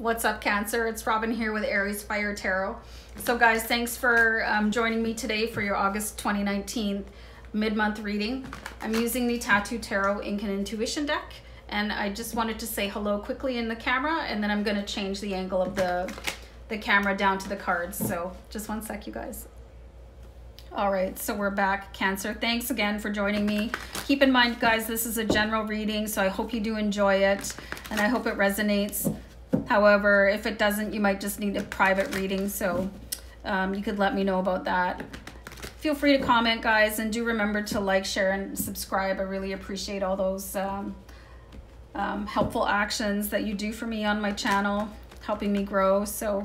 What's up, Cancer? It's Robin here with AriesFireTarot. So guys, thanks for joining me today for your August 2019 mid-month reading. I'm using the Tattoo Tarot Ink and Intuition deck, and I just wanted to say hello quickly in the camera, and then I'm going to change the angle of the camera down to the cards. So just one sec, you guys. All right, so we're back, Cancer. Thanks again for joining me. Keep in mind, guys, this is a general reading, so I hope you do enjoy it, and I hope it resonates. However, if it doesn't, you might just need a private reading, so you could let me know about that. Feel free to comment, guys, and do remember to like, share, and subscribe. I really appreciate all those helpful actions that you do for me on my channel, helping me grow. So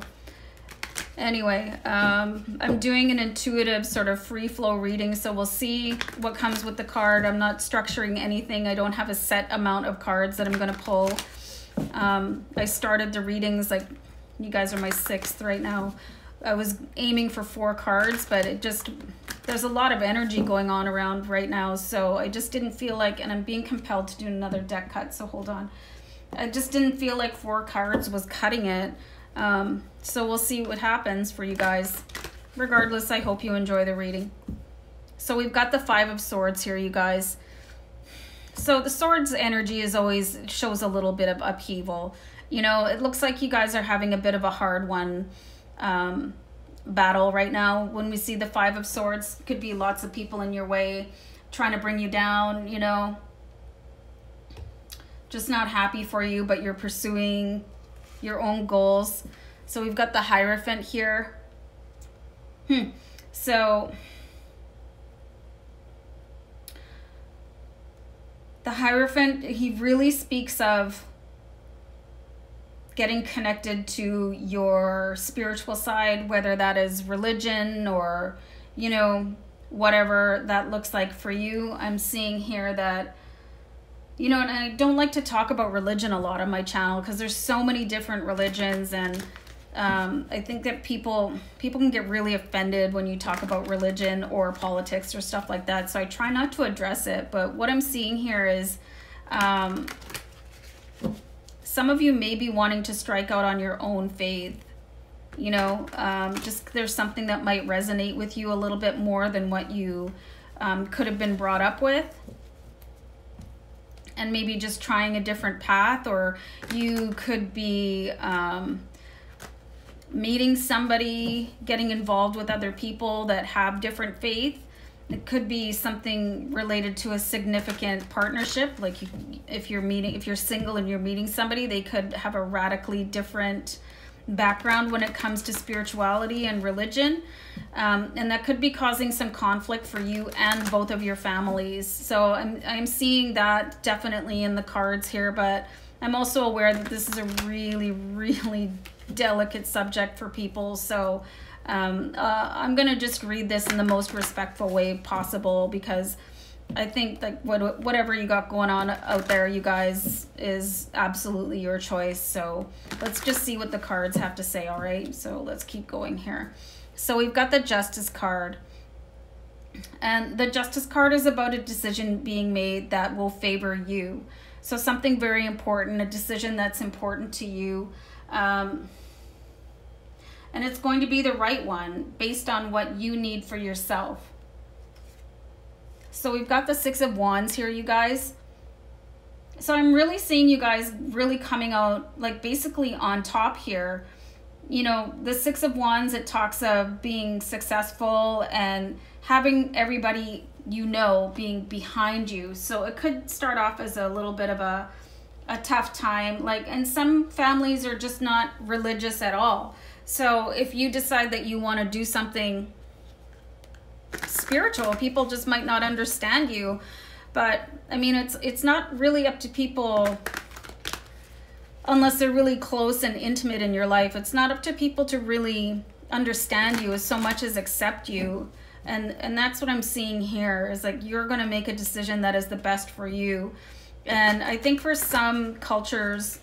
anyway, I'm doing an intuitive sort of free flow reading, so we'll see what comes with the card. I'm not structuring anything. I don't have a set amount of cards that I'm going to pull. I started the readings, like, you guys are my 6th right now. I was aiming for 4 cards, but it just, there's a lot of energy going on around right now, so I just didn't feel like, and I'm being compelled to do another deck cut, so hold on. I just didn't feel like 4 cards was cutting it. So we'll see what happens for you guys. Regardless, I hope you enjoy the reading. So we've got the 5 of Swords here, you guys. So the Swords energy is always shows a little bit of upheaval. You know, it looks like you guys are having a bit of a hard one battle right now. When we see the 5 of Swords, could be lots of people in your way trying to bring you down, you know, just not happy for you, but you're pursuing your own goals. So we've got the Hierophant here. So the Hierophant, he really speaks of getting connected to your spiritual side, whether that is religion or, you know, whatever that looks like for you. I'm seeing here that, you know, and I don't like to talk about religion a lot on my channel because there's so many different religions, and I think that people can get really offended when you talk about religion or politics or stuff like that. So I try not to address it. But what I'm seeing here is some of you may be wanting to strike out on your own faith. You know, just there's something that might resonate with you a little bit more than what you could have been brought up with. And maybe just trying a different path, or you could be meeting somebody, getting involved with other people that have different faith. It could be something related to a significant partnership. Like if you're single and you're meeting somebody, they could have a radically different background when it comes to spirituality and religion. And that could be causing some conflict for you and both of your families. So I'm seeing that definitely in the cards here, but I'm also aware that this is a really, really delicate subject for people. So I'm going to just read this in the most respectful way possible, because I think like whatever you got going on out there, you guys, is absolutely your choice. So let's just see what the cards have to say. All right, so let's keep going here. So we've got the Justice card, and the Justice card is about a decision being made that will favor you. So something very important, a decision that's important to you, and it's going to be the right one based on what you need for yourself. So we've got the 6 of Wands here, you guys. So I'm really seeing you guys really coming out like basically on top here. You know, the 6 of Wands, it talks of being successful and having everybody you know being behind you. So it could start off as a little bit of a tough time. Like, and some families are just not religious at all. So if you decide that you want to do something spiritual, people just might not understand you. But I mean, it's not really up to people unless they're really close and intimate in your life. It's not up to people to really understand you as so much as accept you. And that's what I'm seeing here, is like you're going to make a decision that is the best for you. And I think for some cultures,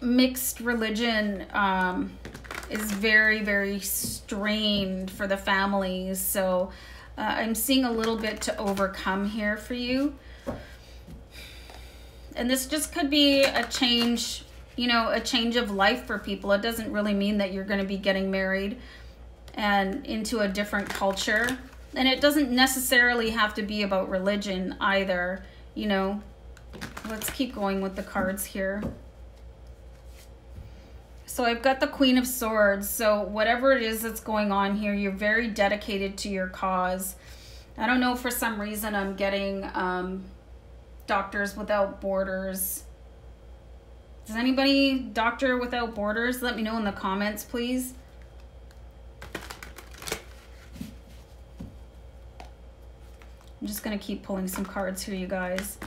mixed religion is very, very strained for the families. So I'm seeing a little bit to overcome here for you. And this just could be a change you know, a change of life for people. It doesn't really mean that you're going to be getting married and into a different culture. And it doesn't necessarily have to be about religion either, you know. Let's keep going with the cards here. So I've got the Queen of Swords. So whatever it is that's going on here, you're very dedicated to your cause. I don't know, for some reason I'm getting Doctors Without Borders. Is anybody Doctor Without Borders? Let me know in the comments, please. I'm just going to keep pulling some cards here, you guys.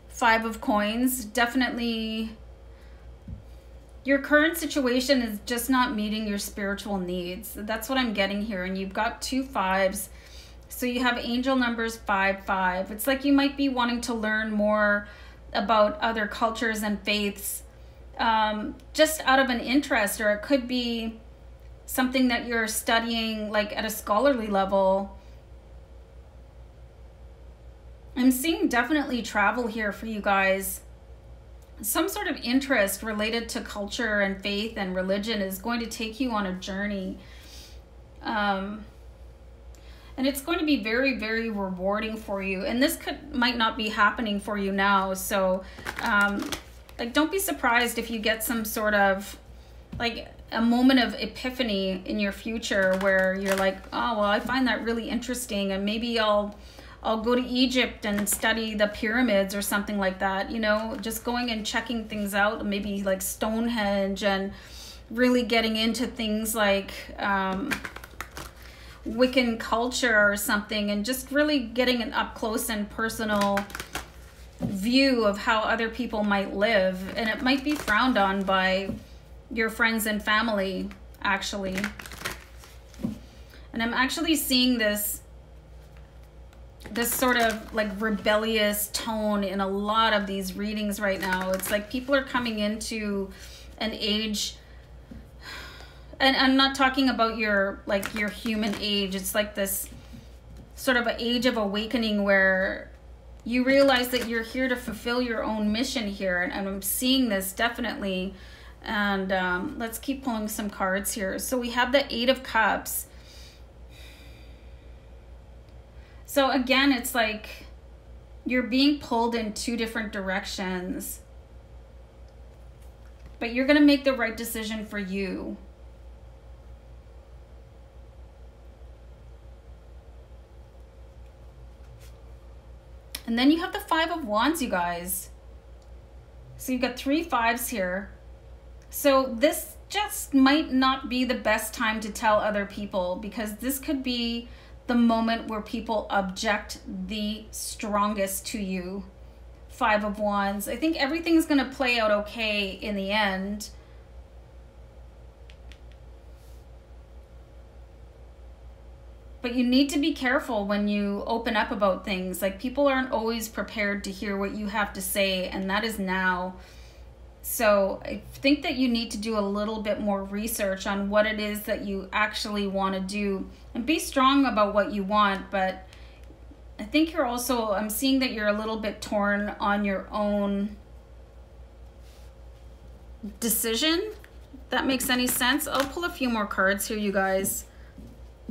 Five of Coins. Definitely your current situation is just not meeting your spiritual needs. That's what I'm getting here. And you've got 2 5s. So you have angel numbers 5, 5. It's like you might be wanting to learn more about other cultures and faiths just out of an interest, or it could be something that you're studying like at a scholarly level. I'm seeing definitely travel here for you guys. Some sort of interest related to culture and faith and religion is going to take you on a journey. And it's going to be very, very rewarding for you. And this might not be happening for you now. So like, don't be surprised if you get some sort of like a moment of epiphany in your future where you're like, oh, well, I find that really interesting, and maybe I'll go to Egypt and study the pyramids or something like that, you know, just going and checking things out, maybe like Stonehenge, and really getting into things like Wiccan culture or something, and just really getting an up close and personal view of how other people might live. And it might be frowned on by your friends and family, actually. And I'm actually seeing this sort of like rebellious tone in a lot of these readings right now. It's like people are coming into an age, and I'm not talking about your human age. It's like this sort of an age of awakening where you realize that you're here to fulfill your own mission here. And I'm seeing this definitely. And let's keep pulling some cards here. So we have the 8 of Cups. So again, it's like you're being pulled in 2 different directions, but you're going to make the right decision for you. And then you have the 5 of Wands, you guys. So you've got 3 5s here. So this just might not be the best time to tell other people, because this could be the moment where people object the strongest to you. 5 of Wands. I think everything's going to play out okay in the end. But you need to be careful when you open up about things. Like, people aren't always prepared to hear what you have to say, and that is now. So I think that you need to do a little bit more research on what it is that you actually want to do, and be strong about what you want. But I think you're also, I'm seeing that you're a little bit torn on your own decision. If that makes any sense. I'll pull a few more cards here, you guys,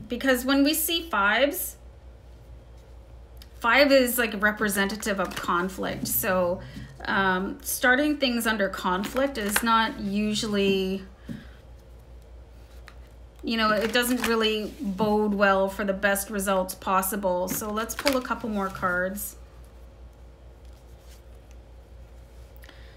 because when we see 5s, 5 is like a representative of conflict. So starting things under conflict is not usually, you know, it doesn't really bode well for the best results possible. So let's pull a couple more cards.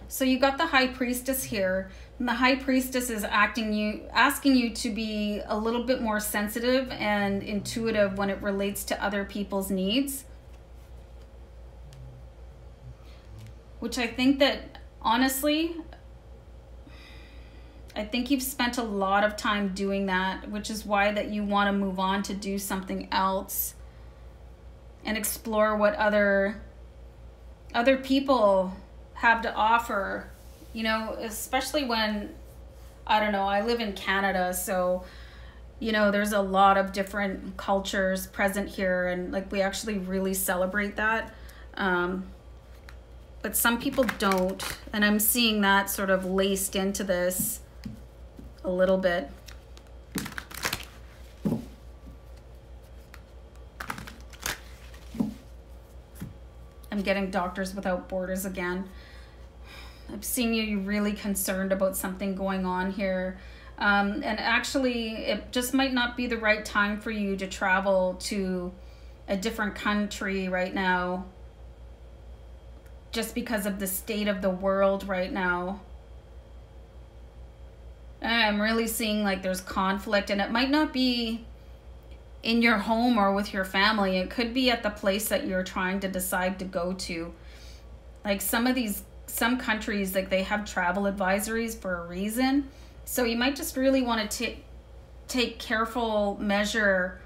So you got the High Priestess here, and the High Priestess is asking you to be a little bit more sensitive and intuitive when it relates to other people's needs. Which I think that, honestly, I think you've spent a lot of time doing that, which is why that you want to move on to do something else and explore what other people have to offer, you know, especially when, I don't know, I live in Canada, so, you know, there's a lot of different cultures present here, and like we actually really celebrate that. but some people don't. And I'm seeing that sort of laced into this a little bit. I'm getting Doctors Without Borders again. I'm seeing you're really concerned about something going on here. And actually, it just might not be the right time for you to travel to a different country right now, just because of the state of the world right now. And I'm really seeing like there's conflict, and it might not be in your home or with your family. It could be at the place that you're trying to decide to go to. Like some countries, like they have travel advisories for a reason. So you might just really want to take careful measure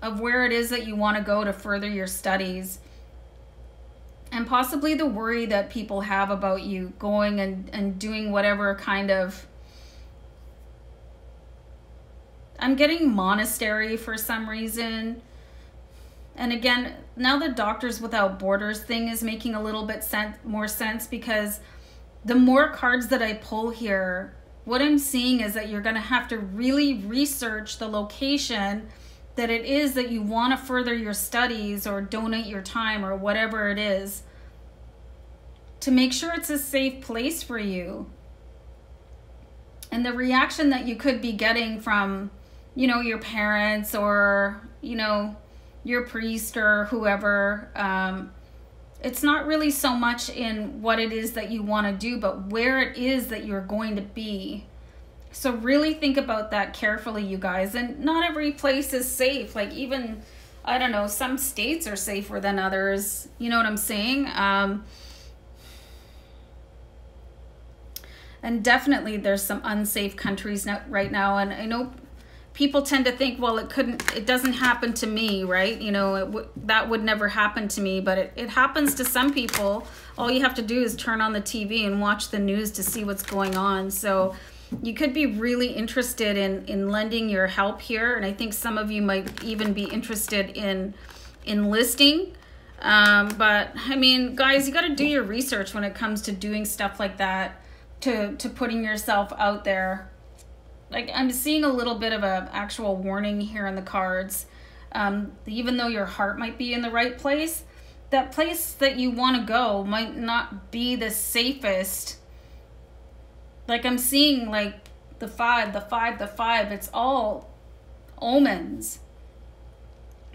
of where it is that you want to go to further your studies. And possibly the worry that people have about you going and doing whatever kind of, I'm getting monastery for some reason. And again, now the Doctors Without Borders thing is making a little bit more sense, because the more cards that I pull here, what I'm seeing is that you're going to have to really research the location that it is that you want to further your studies or donate your time or whatever it is, to make sure it's a safe place for you. And the reaction that you could be getting from, you know, your parents or, you know, your priest or whoever, it's not really so much in what it is that you want to do, but where it is that you're going to be. So really think about that carefully, you guys. And not every place is safe. Like even, I don't know, some states are safer than others. You know what I'm saying? And definitely there's some unsafe countries right now. And I know people tend to think, well, it doesn't happen to me, right? You know, that would never happen to me, but it happens to some people. All you have to do is turn on the TV and watch the news to see what's going on. So you could be really interested in lending your help here. And I think some of you might even be interested in enlisting. But I mean, guys, you got to do your research when it comes to doing stuff like that, to putting yourself out there. Like I'm seeing a little bit of a actual warning here in the cards. Even though your heart might be in the right place, that place that you want to go might not be the safest. Like I'm seeing like the 5, the 5, the 5. It's all omens.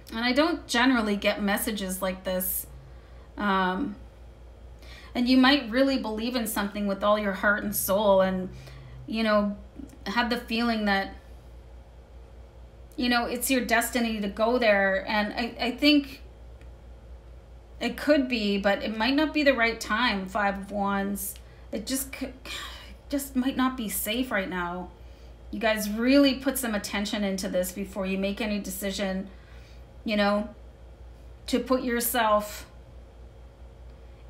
And I don't generally get messages like this. And you might really believe in something with all your heart and soul, and, you know, have the feeling that, you know, it's your destiny to go there. And I think it could be, but it might not be the right time. 5 of Wands. It just might not be safe right now. You guys really put some attention into this before you make any decision, you know, to put yourself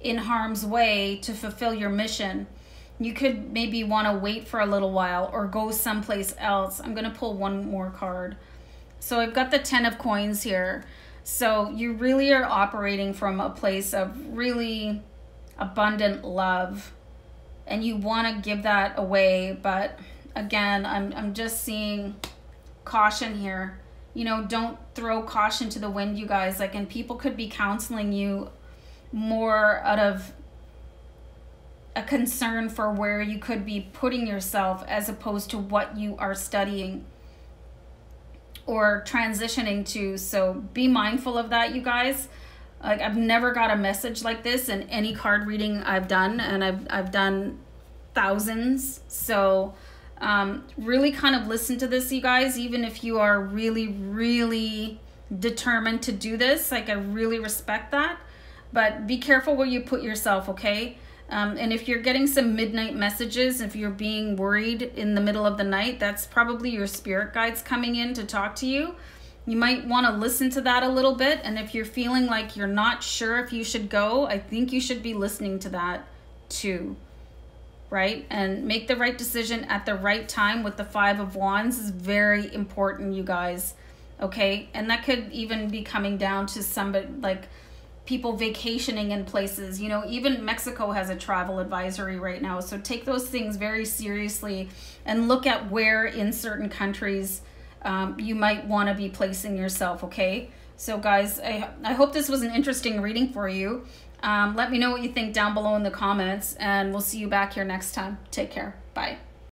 in harm's way to fulfill your mission. You could maybe want to wait for a little while or go someplace else. I'm going to pull one more card. So I've got the 10 of Coins here. So you really are operating from a place of really abundant love, and you want to give that away. But again, I'm just seeing caution here. You know, don't throw caution to the wind, you guys. Like, and people could be counseling you more out of a concern for where you could be putting yourself as opposed to what you are studying or transitioning to. So be mindful of that, you guys. Like, I've never got a message like this in any card reading I've done, and I've done thousands. So really kind of listen to this, you guys, even if you are really, really determined to do this. Like, I really respect that. But be careful where you put yourself, okay? And if you're getting some midnight messages, if you're being worried in the middle of the night, that's probably your spirit guides coming in to talk to you. You might want to listen to that a little bit. And if you're feeling like you're not sure if you should go, I think you should be listening to that too, right? And make the right decision at the right time with the 5 of Wands is very important, you guys, okay? And that could even be coming down to somebody, like, people vacationing in places. You know, even Mexico has a travel advisory right now. So take those things very seriously and look at where in certain countries you might want to be placing yourself, okay? So guys, I hope this was an interesting reading for you. Let me know what you think down below in the comments, and we'll see you back here next time. Take care. Bye.